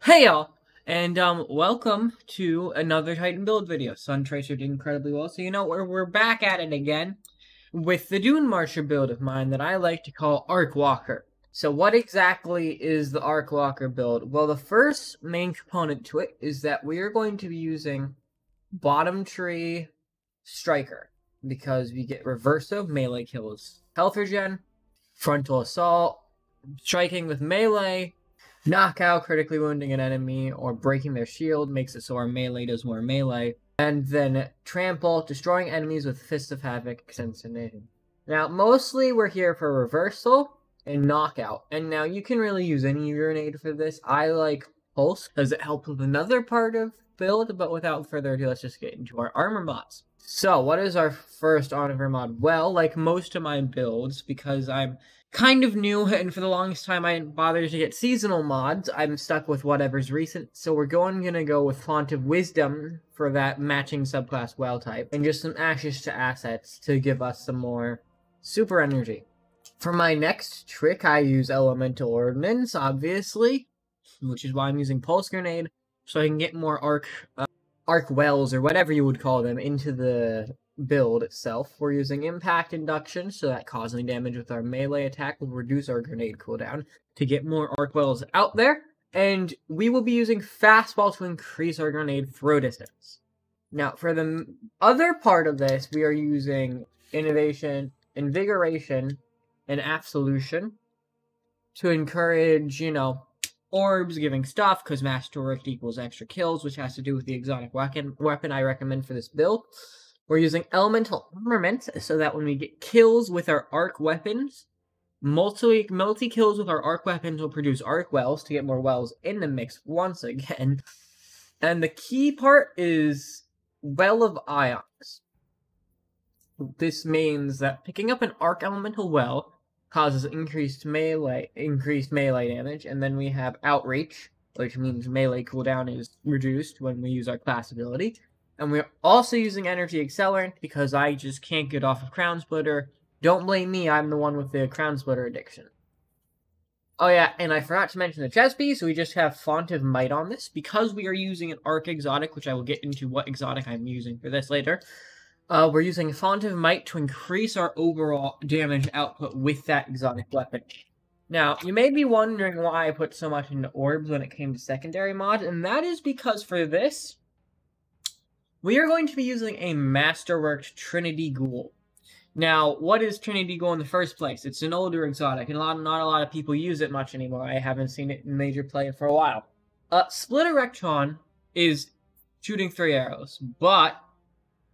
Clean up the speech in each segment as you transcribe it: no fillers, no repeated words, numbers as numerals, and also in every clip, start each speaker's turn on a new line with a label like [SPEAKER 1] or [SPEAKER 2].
[SPEAKER 1] Hey y'all, and welcome to another Titan build video. Suntracer did incredibly well, so we're back at it again with the Dune Marcher build of mine that I like to call Arc Walker. So what exactly is the Arc Walker build? Well, the first main component to it is that we are going to be using Bottom Tree Striker because we get reverso melee kills, health regen, frontal assault, striking with melee. Knockout, critically wounding an enemy, or breaking their shield makes it so our melee does more melee. And then Trample, destroying enemies with Fist of Havoc, Extermination. Now, mostly we're here for Reversal and Knockout. And now you can really use any grenade for this. I like Pulse, because it helps with another part of build, but without further ado, let's just get into our armor mods. So, what is our first armor mod? Well, like most of my builds, because I'm kind of new, and for the longest time I didn't bother to get seasonal mods, I'm stuck with whatever's recent, so we're gonna go with Font of Wisdom for that matching subclass Well type, and just some Ashes to Assets to give us some more super energy. For my next trick, I use Elemental Ordnance, obviously, which is why I'm using Pulse Grenade, so I can get more arc wells, or whatever you would call them, into the build itself. We're using Impact Induction, so that causing damage with our melee attack will reduce our grenade cooldown to get more arc wells out there. And we will be using Fastball to increase our grenade throw distance. Now, for the other part of this, we are using Innovation, Invigoration, and Absolution to encourage, orbs giving stuff, because Masterwork equals extra kills, which has to do with the exotic weapon I recommend for this build. We're using Elemental Armament, so that when we get kills with our arc weapons, multi-kills with our arc weapons will produce arc wells to get more wells in the mix once again. And the key part is Well of Ions. This means that picking up an arc elemental well causes increased melee damage, and then we have Outreach, which means melee cooldown is reduced when we use our class ability. And we're also using Energy Accelerant because I just can't get off of Crown Splitter. Don't blame me, I'm the one with the Crown Splitter addiction. Oh yeah, and I forgot to mention the chest piece, so we just have Font of Might on this. Because we are using an Arc Exotic, which I will get into what exotic I'm using for this later, we're using Font of Might to increase our overall damage output with that exotic weapon. Now, you may be wondering why I put so much into orbs when it came to secondary mod, and that is because for this, we are going to be using a Masterworked Trinity GHOUL. Now, what is Trinity GHOUL in the first place? It's an older exotic, and not a lot of people use it much anymore. I haven't seen it in major play for a while. Split Erectron is shooting 3 arrows, but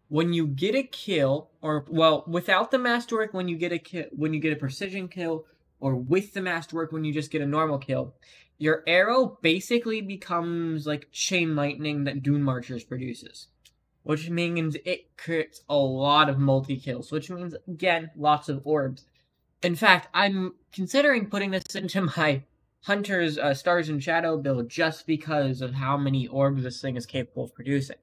[SPEAKER 1] when you get a kill, without the Masterwork, when you get a precision kill, or with the Masterwork when you just get a normal kill, your arrow basically becomes like Chain Lightning that Dune Marchers produces. Which means it creates a lot of multi-kills, which means, again, lots of orbs. In fact, I'm considering putting this into my Hunter's Stars and Shadow build just because of how many orbs this thing is capable of producing.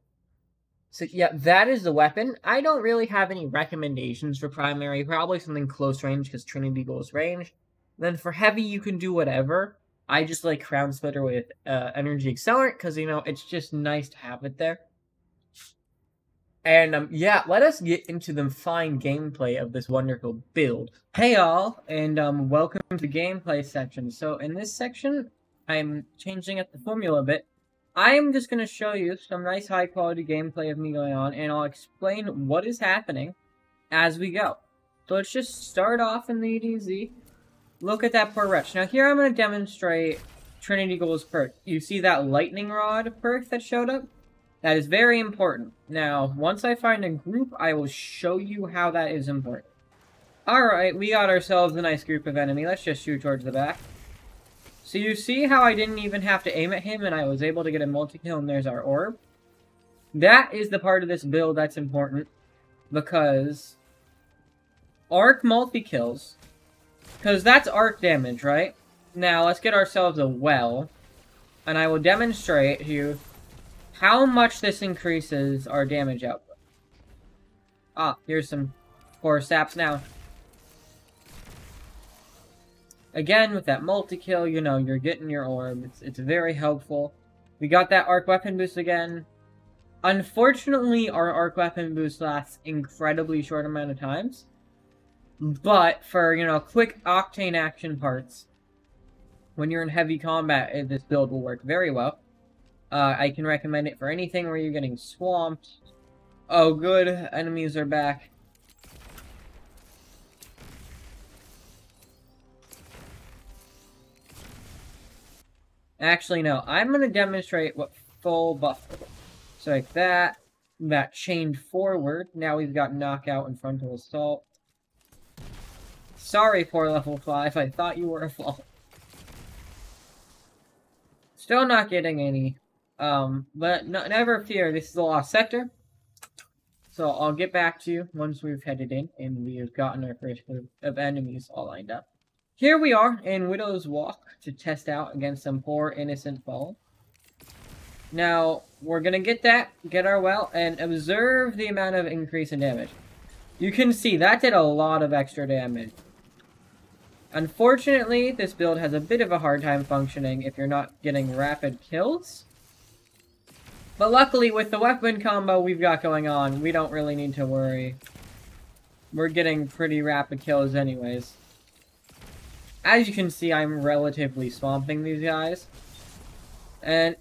[SPEAKER 1] So yeah, that is the weapon. I don't really have any recommendations for primary, probably something close range because Trinity goes range. Then for heavy, you can do whatever. I just like Crown Splitter with Energy Accelerant because, it's just nice to have it there. And, yeah, let us get into the fine gameplay of this wonderful build. Hey, y'all, and, welcome to the gameplay section. So, in this section, I'm changing up the formula a bit. I am just going to show you some nice high-quality gameplay of me going on, and I'll explain what is happening as we go. So, let's just start off in the EDZ. Look at that poor wretch. Now, here I'm going to demonstrate Trinity GHOUL's perk. You see that Lightning Rod perk that showed up? That is very important. Now, once I find a group, I will show you how that is important. Alright, we got ourselves a nice group of enemy. Let's just shoot towards the back. So you see how I didn't even have to aim at him and I was able to get a multi-kill and there's our orb? That is the part of this build that's important. Because arc multi-kills, because that's arc damage, right? Now, let's get ourselves a well. And I will demonstrate to you how much this increases our damage output. Here's some poor saps now. Again, with that multi-kill, you know, you're getting your orb. It's very helpful. We got that arc weapon boost again. Unfortunately, our arc weapon boost lasts incredibly short amount of times. But for, you know, quick octane action parts, when you're in heavy combat, this build will work very well. I can recommend it for anything where you're getting swamped. Oh, good. Enemies are back. Actually, no. I'm going to demonstrate what full buff is. So like that chained forward. Now we've got knockout and frontal assault. Sorry, poor level 5. I thought you were a fault. Still not getting any. But never fear. This is the lost sector. So I'll get back to you once we've headed in and we have gotten our first group of enemies all lined up. Here we are in Widow's Walk to test out against some poor innocent fall. Now, we're gonna get our well, and observe the amount of increase in damage. You can see that did a lot of extra damage. Unfortunately, this build has a bit of a hard time functioning if you're not getting rapid kills. But luckily, with the weapon combo we've got going on, we don't really need to worry. We're getting pretty rapid kills anyways. As you can see, I'm relatively swamping these guys. And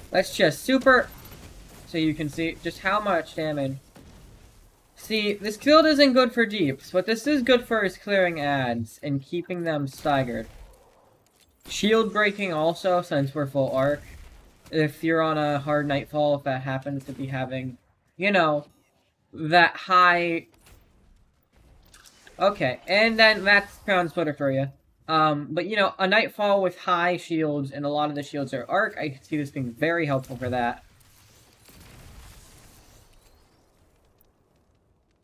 [SPEAKER 1] let's just super, so you can see just how much damage. See, this build isn't good for deeps. What this is good for is clearing ads and keeping them staggered. Shield breaking also, since we're full arc. If you're on a hard nightfall, if that happens to be having, you know, that high... Okay, and then that's Crown Splitter for you. But you know, a nightfall with high shields, and a lot of the shields are arc, I can see this being very helpful for that.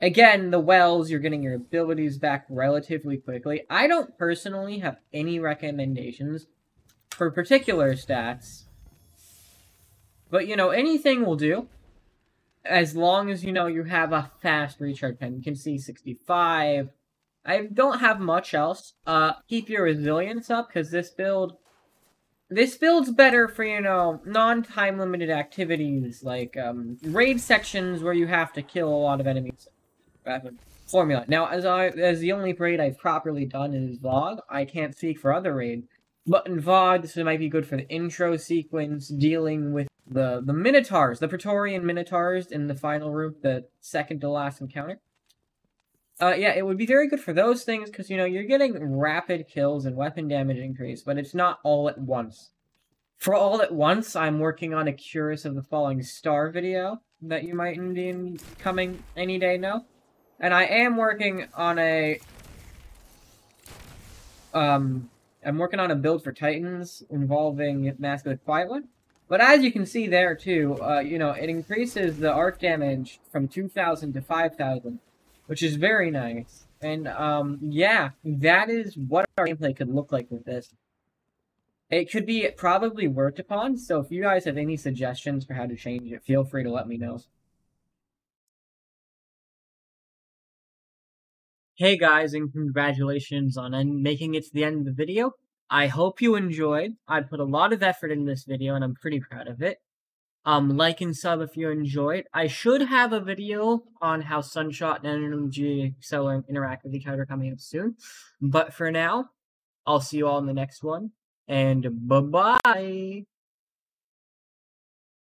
[SPEAKER 1] Again, the wells, you're getting your abilities back relatively quickly. I don't personally have any recommendations for particular stats. But, you know, anything will do. As long as, you know, you have a fast recharge time. You can see 65. I don't have much else. Keep your resilience up, because this build's better for, you know, non-time limited activities, like, raid sections where you have to kill a lot of enemies. Formula. Now, as the only raid I've properly done is VOD, I can't speak for other raids. But in VOD, this might be good for the intro sequence, dealing with the Minotaurs, the Praetorian Minotaurs in the final room, the second to last encounter. Yeah, it would be very good for those things, because, you know, you're getting rapid kills and weapon damage increase, but it's not all at once. For all at once, I'm working on a Curus of the Falling Star video that you might be coming any day now. And I am working on I'm working on a build for Titans involving Mask of the Quiet One. But as you can see there too, you know, it increases the arc damage from 2,000 to 5,000, which is very nice. And, yeah, that is what our gameplay could look like with this. It could be probably worked upon, so if you guys have any suggestions for how to change it, feel free to let me know. Hey guys, and congratulations on making it to the end of the video. I hope you enjoyed. I put a lot of effort in this video, and I'm pretty proud of it. Like and sub if you enjoyed. I should have a video on how Sunshot and Energy Accelerant interact with each other coming up soon. But for now, I'll see you all in the next one, and bye-bye!